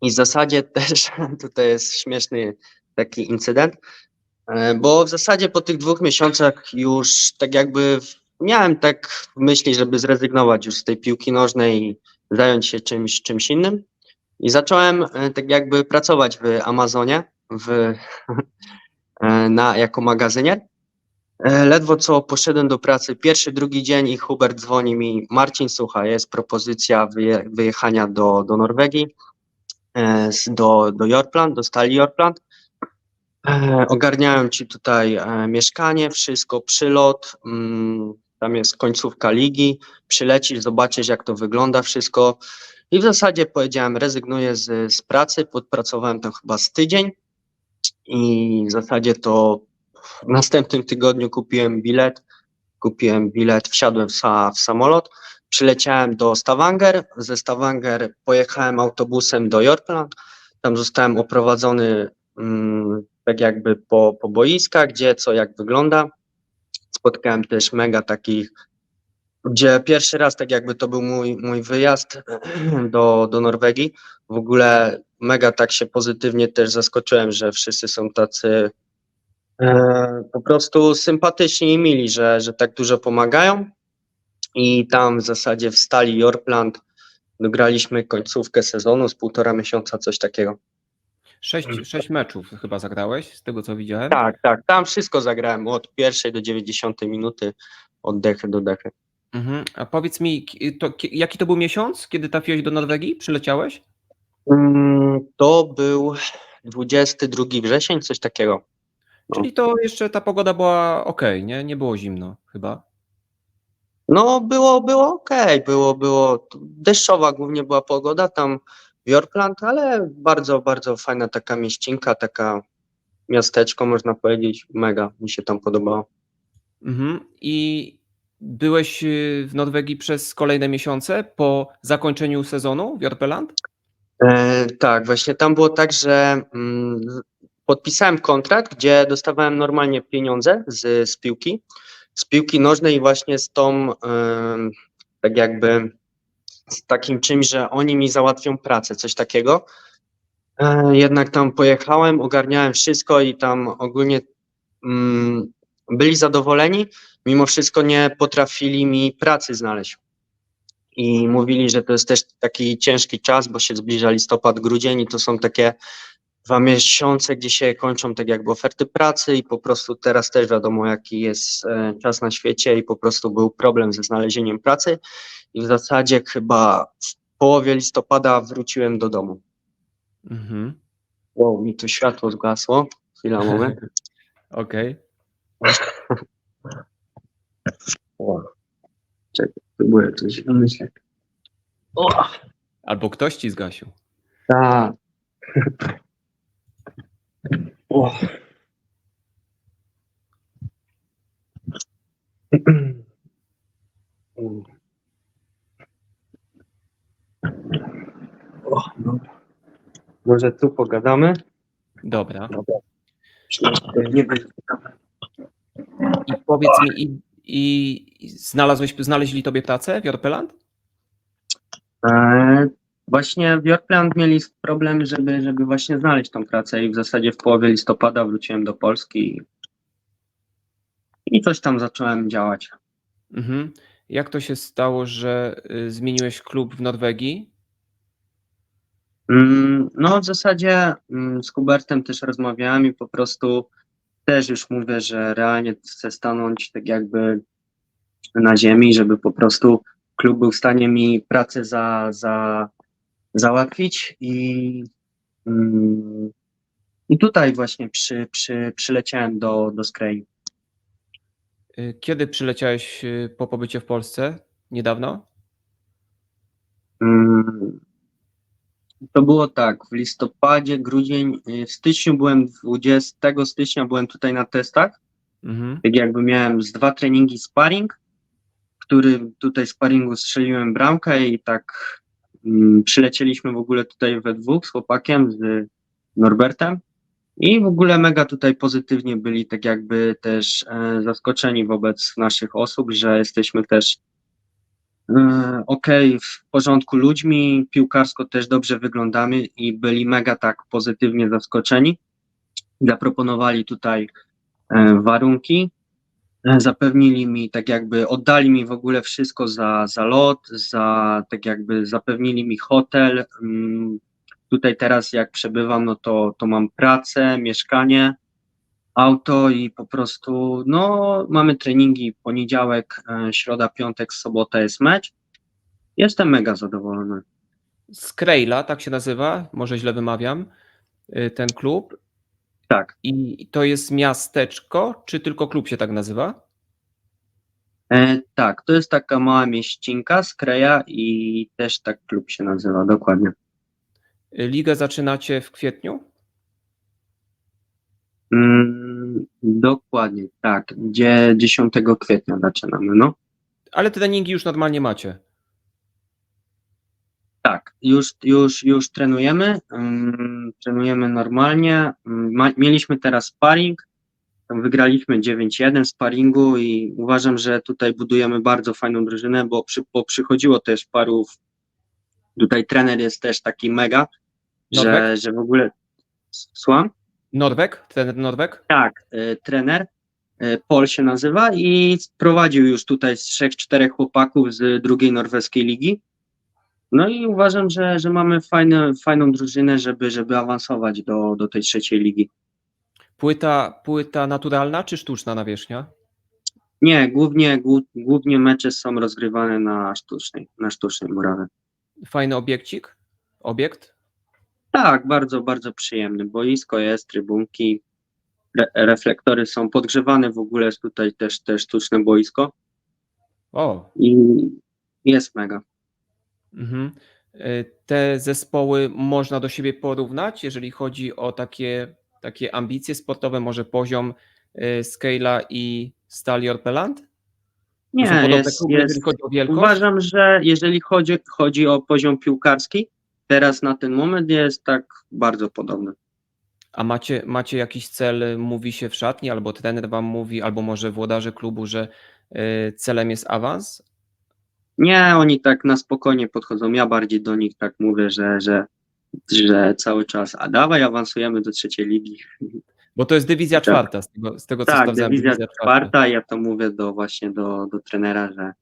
I w zasadzie też tutaj jest śmieszny taki incydent, bo w zasadzie po tych 2 miesiącach już tak jakby miałem tak w myśli, żeby zrezygnować już z tej piłki nożnej i zająć się czymś innym. I zacząłem tak jakby pracować w Amazonie jako magazynier. Ledwo co poszedłem do pracy, pierwszy, drugi dzień i Hubert dzwoni mi: Marcin, słuchaj, jest propozycja wyjechania do Norwegii, do Jorpland, do Stali Jorpland. Ogarniałem ci tutaj mieszkanie, wszystko, przylot, tam jest końcówka ligi, przylecisz, zobaczysz jak to wygląda wszystko. I w zasadzie powiedziałem, rezygnuję z pracy, podpracowałem tam chyba z tydzień i w zasadzie to w następnym tygodniu kupiłem bilet, wsiadłem w samolot, przyleciałem do Stavanger, ze Stavanger pojechałem autobusem do Yorkland, tam zostałem oprowadzony tak jakby po boiskach, gdzie co jak wygląda. Spotkałem też mega takich, gdzie pierwszy raz tak jakby to był mój wyjazd do Norwegii. W ogóle mega tak się pozytywnie też zaskoczyłem, że wszyscy są tacy po prostu sympatyczni i mili, że tak dużo pomagają. I tam w zasadzie w Stali Jorkland graliśmy końcówkę sezonu z 1,5 miesiąca, coś takiego. 6 meczów chyba zagrałeś, z tego co widziałem. Tak, tak, tam wszystko zagrałem od pierwszej do 90 minuty, od dechy do dechy. A powiedz mi, jaki to był miesiąc, kiedy trafiłeś do Norwegii? Przyleciałeś? To był 22 wrzesień, coś takiego. No. Czyli to jeszcze ta pogoda była okej, nie? Nie było zimno chyba. No było okej, było deszczowa głównie była pogoda tam w Yorkland, ale bardzo, bardzo fajna taka mieścinka, taka miasteczko można powiedzieć, mega mi się tam podobało. I byłeś w Norwegii przez kolejne miesiące po zakończeniu sezonu w Jorpeland? Tak, właśnie tam było tak, że podpisałem kontrakt, gdzie dostawałem normalnie pieniądze z piłki nożnej i właśnie z tą tak jakby z takim czymś, że oni mi załatwią pracę, coś takiego. Jednak tam pojechałem, ogarniałem wszystko i tam ogólnie byli zadowoleni, mimo wszystko nie potrafili mi pracy znaleźć. I mówili, że to jest też taki ciężki czas, bo się zbliża listopad, grudzień i to są takie 2 miesiące, gdzie się kończą tak jakby oferty pracy i po prostu teraz też wiadomo, jaki jest czas na świecie i po prostu był problem ze znalezieniem pracy i w zasadzie chyba w połowie listopada wróciłem do domu. Wow, mi tu światło zgasło. Chwila, moment. Okej. Wow. Czekaj, próbuję coś wymyśleć. Albo ktoś ci zgasił. Tak. O. O, dobra. Może tu pogadamy? Dobra. Nie będzie. I powiedz mi, znaleźli tobie pracę w Jorpeland? Właśnie w Yorkland mieli problem, żeby właśnie znaleźć tą pracę i w zasadzie w połowie listopada wróciłem do Polski i coś tam zacząłem działać. Jak to się stało, że zmieniłeś klub w Norwegii? No w zasadzie z Hubertem też rozmawiałem i po prostu też już mówię, że realnie chcę stanąć tak jakby na ziemi, żeby po prostu klub był w stanie mi pracę załatwić i tutaj właśnie przyleciałem do Skrei. Kiedy przyleciałeś po pobycie w Polsce? Niedawno? To było tak, w listopadzie, grudzień, w styczniu 20 stycznia byłem tutaj na testach. Tak jakby miałem z 2 treningi sparring, który tutaj sparingu strzeliłem bramkę i tak przylecieliśmy w ogóle tutaj we dwóch z chłopakiem, z Norbertem i w ogóle mega tutaj pozytywnie byli tak jakby też zaskoczeni wobec naszych osób, że jesteśmy też okej, w porządku ludźmi, piłkarsko też dobrze wyglądamy i byli mega tak pozytywnie zaskoczeni. Zaproponowali tutaj warunki, zapewnili mi, tak jakby oddali mi w ogóle wszystko za lot, tak jakby zapewnili mi hotel. Tutaj teraz jak przebywam, no to mam pracę, mieszkanie, auto i po prostu no mamy treningi poniedziałek, środa, piątek, sobota jest mecz. Jestem mega zadowolony. Skrejla, tak się nazywa, może źle wymawiam, ten klub. Tak. I to jest miasteczko, czy tylko klub się tak nazywa? Tak, to jest taka mała mieścinka z Kreja i też tak klub się nazywa, dokładnie. Ligę zaczynacie w kwietniu? Dokładnie, tak, gdzie 10 kwietnia zaczynamy, no. Ale treningi już normalnie macie. Tak, już trenujemy, trenujemy normalnie. Mieliśmy teraz sparring, tam wygraliśmy 9-1 w sparingu i uważam, że tutaj budujemy bardzo fajną drużynę, bo przychodziło też tutaj trener jest też taki mega, Norweg? że w ogóle, słucham? Norweg? Trener Norweg? Tak, trener, Paul się nazywa i prowadził już tutaj z 3-4 chłopaków z drugiej norweskiej ligi. No i uważam, że mamy fajną drużynę, żeby awansować do tej trzeciej ligi. Płyta naturalna czy sztuczna nawierzchnia? Nie, głównie mecze są rozgrywane na sztucznej murawie. Fajny obiekt? Tak, bardzo, bardzo przyjemny. Boisko jest, trybunki, reflektory są podgrzewane, w ogóle jest tutaj też sztuczne boisko O, i jest mega. mhm. Te zespoły można do siebie porównać, jeżeli chodzi o takie ambicje sportowe, może poziom Scala i Stali Orpeland? To są Nie, podobne kluby, jeżeli chodzi o wielkość? uważam, że jeżeli chodzi o poziom piłkarski, teraz na ten moment jest tak bardzo podobny. A macie jakiś cel, mówi się w szatni, albo trener wam mówi, albo może włodarze klubu, że celem jest awans? Nie, oni tak na spokojnie podchodzą. Ja bardziej do nich tak mówię, że cały czas, a dawaj, awansujemy do trzeciej ligi. Bo to jest dywizja Tak. czwarta, z tego co Tak, sprawdzałem, dywizja dywizja czwarta. czwarta, ja to mówię właśnie do trenera, że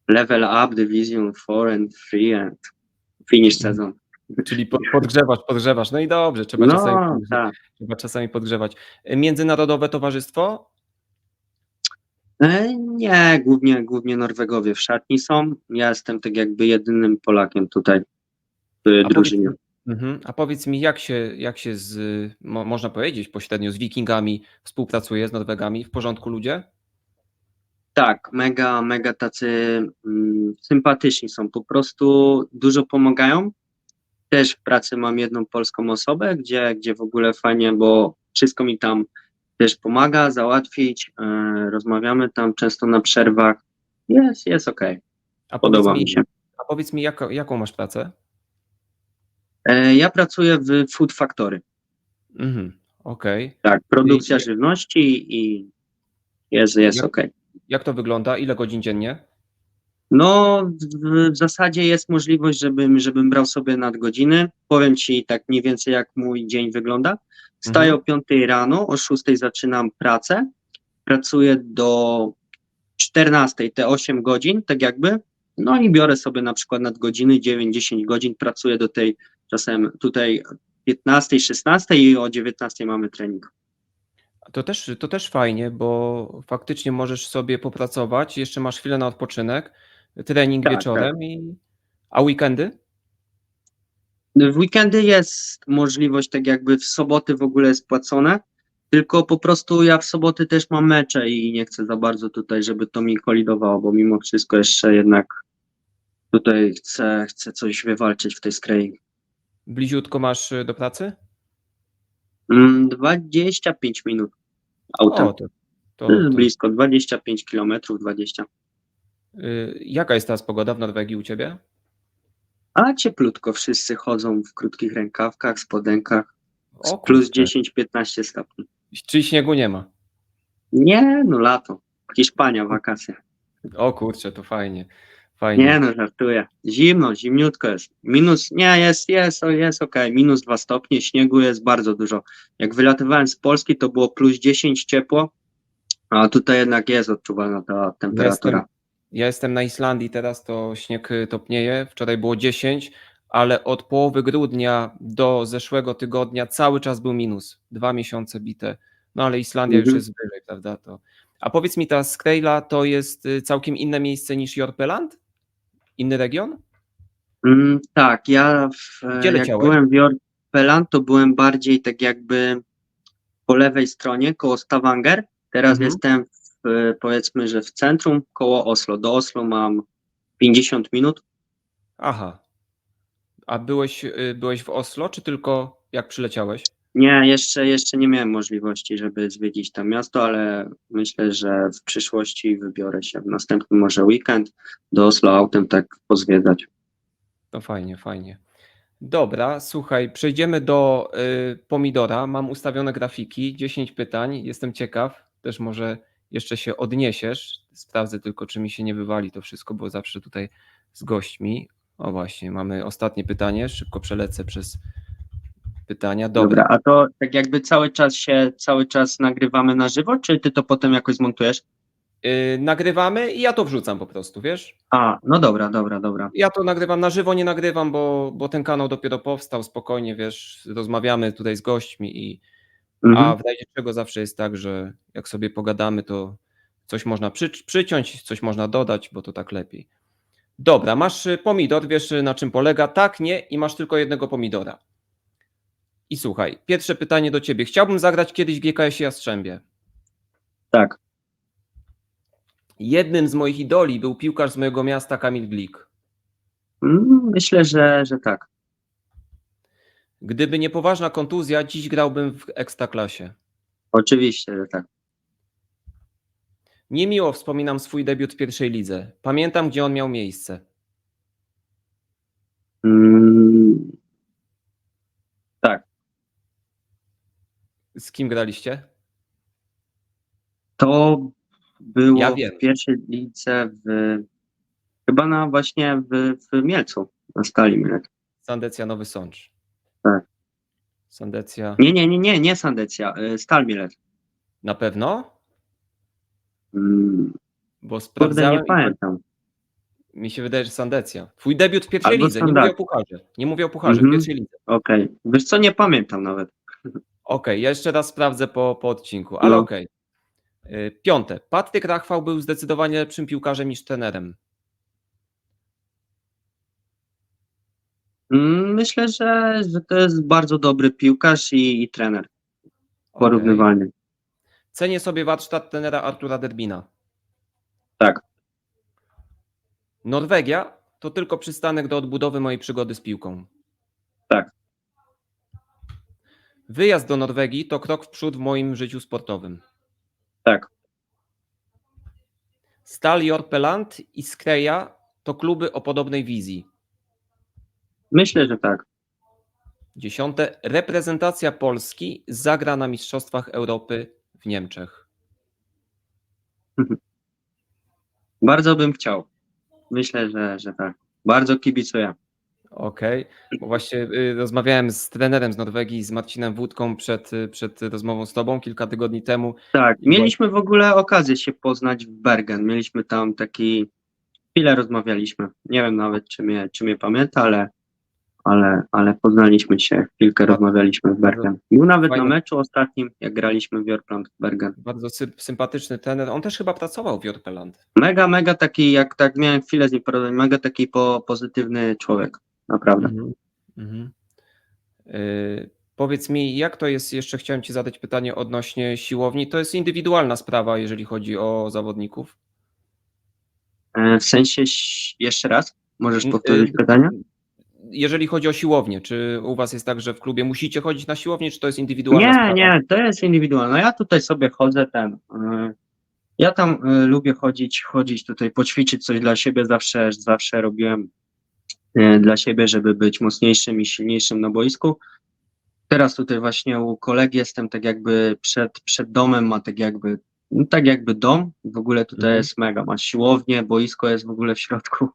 level up, division 4 and 3 and finish sezon. Czyli podgrzewasz. No i dobrze, trzeba Tak. czasami podgrzewać. Międzynarodowe towarzystwo? Nie, głównie Norwegowie w szatni są. Ja jestem tak jakby jedynym Polakiem tutaj w drużynie. A powiedz mi, jak się można powiedzieć pośrednio, z Wikingami współpracuje, z Norwegami? W porządku ludzie? Tak, mega tacy sympatyczni są, po prostu dużo pomagają. Też w pracy mam jedną polską osobę, gdzie w ogóle fajnie, bo wszystko mi tam też pomaga załatwić, rozmawiamy tam często na przerwach. Jest okej. Podoba mi się. A powiedz mi, jaką masz pracę? Ja pracuję w Food Factory. Okej. Tak, produkcja żywności i jest okej. Jak to wygląda? Ile godzin dziennie? No, w zasadzie jest możliwość, żebym brał sobie nadgodziny. Powiem Ci tak mniej więcej, jak mój dzień wygląda. Wstaję o 5 rano, o 6 zaczynam pracę. Pracuję do 14, te 8 godzin, tak jakby. No i biorę sobie na przykład nadgodziny, 9-10 godzin. Pracuję do tej czasem tutaj 15, 16 i o 19 mamy trening. To też fajnie, bo faktycznie możesz sobie popracować, jeszcze masz chwilę na odpoczynek, trening Tak, wieczorem, a weekendy? W weekendy jest możliwość, tak jakby w soboty w ogóle jest płacone, tylko po prostu ja w soboty też mam mecze i nie chcę za bardzo tutaj, żeby to mi kolidowało, bo mimo wszystko jeszcze jednak tutaj chcę coś wywalczyć w tej skrei. Bliziutko masz do pracy? 25 minut autem. O, To jest blisko, 25 kilometrów, 20. Jaka jest teraz pogoda w Norwegii u Ciebie? A cieplutko, wszyscy chodzą w krótkich rękawkach, spodenkach, O plus kurczę. 10-15 stopni. Czyli śniegu nie ma? Nie, no lato. Hiszpania, wakacje. O kurczę, to fajnie. Nie no, żartuję. Zimno, zimniutko jest. Jest okej. Minus 2 stopnie, śniegu jest bardzo dużo. Jak wylatywałem z Polski, to było plus 10 ciepło, a tutaj jednak jest odczuwalna ta temperatura. Ja jestem na Islandii teraz, to śnieg topnieje. Wczoraj było 10, ale od połowy grudnia do zeszłego tygodnia cały czas był minus. 2 miesiące bite. No ale Islandia już jest wyżej, prawda? A powiedz mi, ta Skrejla to jest całkiem inne miejsce niż Jorpeland? Inny region? Tak, ja Gdzie jak leciałeś? byłem w Jorpeland, to byłem bardziej tak jakby po lewej stronie, koło Stavanger. Teraz jestem powiedzmy, że w centrum koło Oslo. Do Oslo mam 50 minut. Aha. A byłeś w Oslo, czy tylko jak przyleciałeś? Nie, jeszcze nie miałem możliwości, żeby zwiedzić to miasto, ale myślę, że w przyszłości wybiorę się w następny może weekend do Oslo autem tak pozwiedzać. To fajnie, fajnie. Dobra, słuchaj, przejdziemy do pomidora. Mam ustawione grafiki, 10 pytań. Jestem ciekaw, też może jeszcze się odniesiesz. Sprawdzę tylko, czy mi się nie wywali to wszystko, bo zawsze tutaj z gośćmi. O właśnie, mamy ostatnie pytanie. Szybko przelecę przez pytania. Dobra, Dobra. a to tak jakby cały czas nagrywamy na żywo, czy ty to potem jakoś zmontujesz? Nagrywamy i ja to wrzucam po prostu, wiesz? A, no dobra. Ja to nagrywam na żywo, nie nagrywam, bo ten kanał dopiero powstał, spokojnie, wiesz, rozmawiamy tutaj z gośćmi a Mhm. w razie czego zawsze jest tak, że jak sobie pogadamy, to coś można przyciąć, coś można dodać, bo to tak lepiej. Dobra, masz pomidor, wiesz na czym polega? Tak, nie i masz tylko jednego pomidora. I słuchaj, pierwsze pytanie do ciebie. Chciałbym zagrać kiedyś w GKS Jastrzębie. Tak. Jednym z moich idoli był piłkarz z mojego miasta Kamil Glik. Myślę, że tak. Gdyby nie poważna kontuzja, dziś grałbym w Ekstraklasie. Oczywiście, że tak. Niemiło wspominam swój debiut w pierwszej lidze. Pamiętam, gdzie on miał miejsce. Mm, tak. Z kim graliście? To było Ja wiem. w pierwszej lidze chyba właśnie w Mielcu, na Stali Mielec. Sandecja Nowy Sącz. Tak. Sandecja. Nie Sandecja, Stal Mielec. Na pewno? Mm, Bo Kurde, sprawdzałem nie pamiętam. mi się wydaje, że Sandecja. Twój debiut w pierwszej Albo lidze, nie mówię o Standard. pucharze. Nie mówię o pucharze, w Mhm. pierwszej lidze. Okej. Wiesz co, nie pamiętam nawet. Okej, ja jeszcze raz sprawdzę po odcinku, ale No. okej. Piąte. Patryk Rachwał był zdecydowanie lepszym piłkarzem niż trenerem. Myślę, że to jest bardzo dobry piłkarz i trener. Okej. Porównywalny. Cenię sobie warsztat trenera Artura Derbina. Tak. Norwegia to tylko przystanek do odbudowy mojej przygody z piłką. Tak. Wyjazd do Norwegii to krok w przód w moim życiu sportowym. Tak. Stal Jorpeland i Skreja to kluby o podobnej wizji. Myślę, że tak. 10. Reprezentacja Polski zagra na Mistrzostwach Europy w Niemczech. Bardzo bym chciał. Myślę, że tak. Bardzo kibicuję. Okej, bo właśnie rozmawiałem z trenerem z Norwegii, z Marcinem Wódką przed rozmową z tobą kilka tygodni temu. Tak, I mieliśmy w ogóle okazję się poznać w Bergen. Mieliśmy tam chwilę rozmawialiśmy. Nie wiem nawet, czy mnie pamięta, ale poznaliśmy się, chwilkę rozmawialiśmy w Bergen. Był nawet na fajny. meczu ostatnim, jak graliśmy w Jorpland w Bergen. Bardzo sympatyczny trener. On też chyba pracował w Jorpeland. Mega taki, jak tak miałem chwilę z nim porozmawiać, mega taki pozytywny człowiek. Naprawdę. Mhm. Powiedz mi, jak to jest, jeszcze chciałem ci zadać pytanie odnośnie siłowni. To jest indywidualna sprawa, jeżeli chodzi o zawodników. W sensie, jeszcze raz, możesz N- powtórzyć y, pytanie? Jeżeli chodzi o siłownię, czy u was jest tak, że w klubie musicie chodzić na siłownię, czy to jest indywidualna sprawa? Nie, to jest indywidualne. Ja tutaj sobie chodzę ja tam lubię chodzić tutaj, poćwiczyć coś dla siebie, zawsze robiłem dla siebie, żeby być mocniejszym i silniejszym na boisku. Teraz tutaj właśnie u kolegi jestem tak jakby przed domem, ma tak jakby dom, w ogóle tutaj jest mega, ma siłownię, boisko jest w ogóle w środku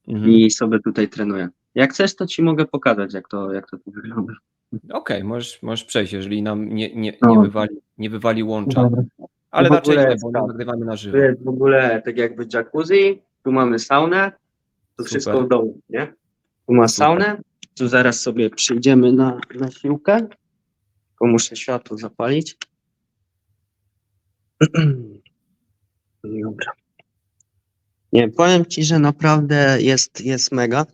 i sobie tutaj trenuję. Jak chcesz, to ci mogę pokazać, jak to tu wygląda. Okej, możesz przejść, jeżeli nam No. nie wywali łącza. Dobra. Ale To w raczej ogóle nie, jest bo tak. nagrywamy na Tu żywo. jest w ogóle tak jakby jacuzzi, tu mamy saunę, tu wszystko Super. w domu, nie? Tu ma Super. saunę, tu zaraz sobie przyjdziemy na siłkę, tylko muszę światło zapalić. Dobra. Nie, powiem ci, że naprawdę jest mega.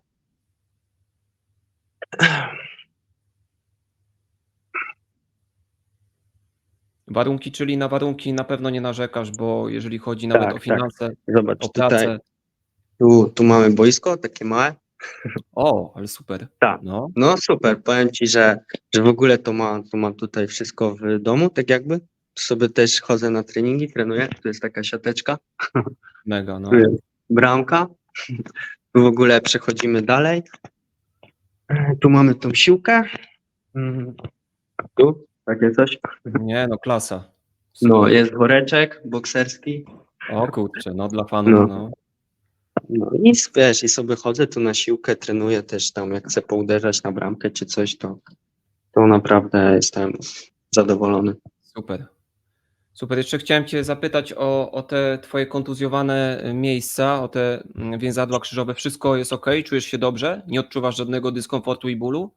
Warunki, czyli na warunki na pewno nie narzekasz, bo jeżeli chodzi nawet o Tak, tak. finanse, Zobacz o tutaj, pracę. tu mamy boisko, takie małe. O, ale super. Tak. No, No super, powiem ci, że w ogóle to mam tutaj wszystko w domu, tak jakby. Tu sobie też chodzę na treningi, trenuję. Tu jest taka siateczka, mega, tu no. jest bramka. Tu w ogóle przechodzimy dalej. Tu mamy tą siłkę. Tu takie coś. Nie, no klasa. No, Super. jest woreczek bokserski. O kurczę, no dla fanów, No. no. No i wiesz, i sobie chodzę tu na siłkę, trenuję też tam, jak chcę pouderzać na bramkę czy coś, to naprawdę jestem zadowolony. Super. Super. Jeszcze chciałem Cię zapytać o te Twoje kontuzjowane miejsca, o te więzadła krzyżowe. Wszystko jest ok? Czujesz się dobrze? Nie odczuwasz żadnego dyskomfortu i bólu?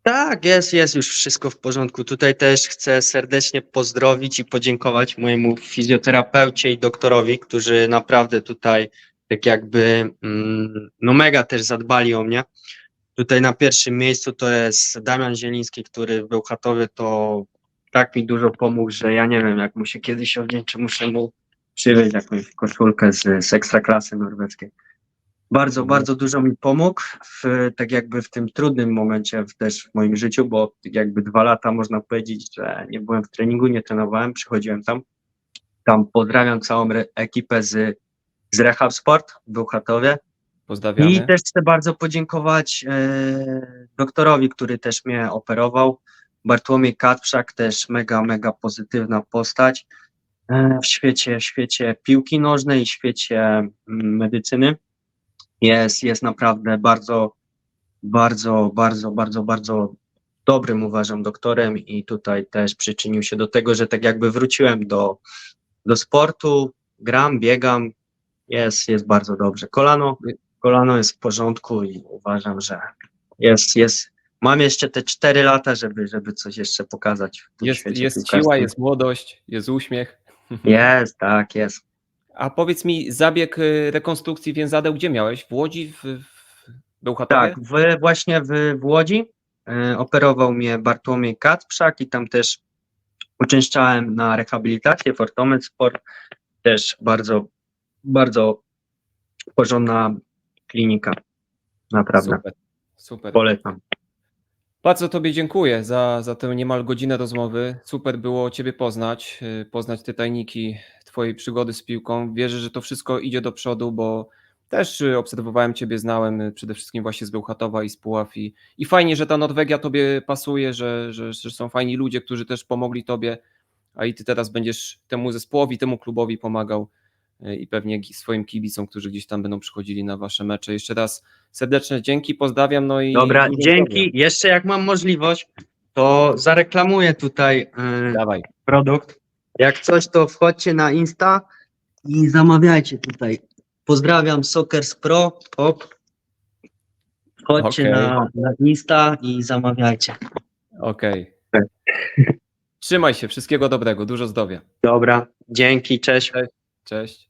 Tak, jest już wszystko w porządku. Tutaj też chcę serdecznie pozdrowić i podziękować mojemu fizjoterapeucie i doktorowi, którzy naprawdę tutaj tak jakby no mega też zadbali o mnie. Tutaj na pierwszym miejscu to jest Damian Zieliński, który w Bełchatowie to tak mi dużo pomógł, że ja nie wiem, jak mu się kiedyś odnieść, czy muszę mu przywieźć jakąś koszulkę z ekstraklasy norweskiej. Bardzo, bardzo dużo mi pomógł tak jakby w tym trudnym momencie też w moim życiu, bo tak jakby 2 lata można powiedzieć, że nie byłem w treningu, nie trenowałem, przychodziłem tam. Tam pozdrawiam całą ekipę z Rehab Sport w Bełchatowie. I Pozdrawiamy. też chcę bardzo podziękować doktorowi, który też mnie operował. Bartłomiej Katprzak, też mega, mega pozytywna postać w świecie piłki nożnej i świecie medycyny. Jest naprawdę bardzo dobrym, uważam, doktorem i tutaj też przyczynił się do tego, że tak jakby wróciłem do sportu, gram, biegam, jest bardzo dobrze. Kolano jest w porządku i uważam, że mam jeszcze te 4 lata, żeby coś jeszcze pokazać w tym świecie Jest siła, piłkarskim. jest młodość, jest uśmiech. Jest, tak, jest. A powiedz mi, zabieg rekonstrukcji więzadeł gdzie miałeś? W Łodzi, w Bełchatowie? Tak, właśnie w Łodzi operował mnie Bartłomiej Katprzak i tam też uczęszczałem na rehabilitację, Fortomet Sport, też bardzo, bardzo porządna klinika, naprawdę, Super, super. polecam. Bardzo Tobie dziękuję za tę niemal godzinę rozmowy. Super było Ciebie poznać te tajniki Twojej przygody z piłką. Wierzę, że to wszystko idzie do przodu, bo też obserwowałem Ciebie, znałem przede wszystkim właśnie z Bełchatowa i z Puław i fajnie, że ta Norwegia Tobie pasuje, że są fajni ludzie, którzy też pomogli Tobie, a i Ty teraz będziesz temu zespołowi, temu klubowi pomagał i pewnie swoim kibicom, którzy gdzieś tam będą przychodzili na Wasze mecze. Jeszcze raz serdeczne dzięki, pozdrawiam, no i Dobra, dużo dzięki. zdrowia. Jeszcze jak mam możliwość, to zareklamuję tutaj Dawaj. produkt. Jak coś, to wchodźcie na Insta i zamawiajcie tutaj. Pozdrawiam Sockers Pro. Hop. Wchodźcie Okej. na Insta i zamawiajcie. Okej. Tak. Trzymaj się, wszystkiego dobrego, dużo zdrowia. Dobra, dzięki, cześć. Cześć.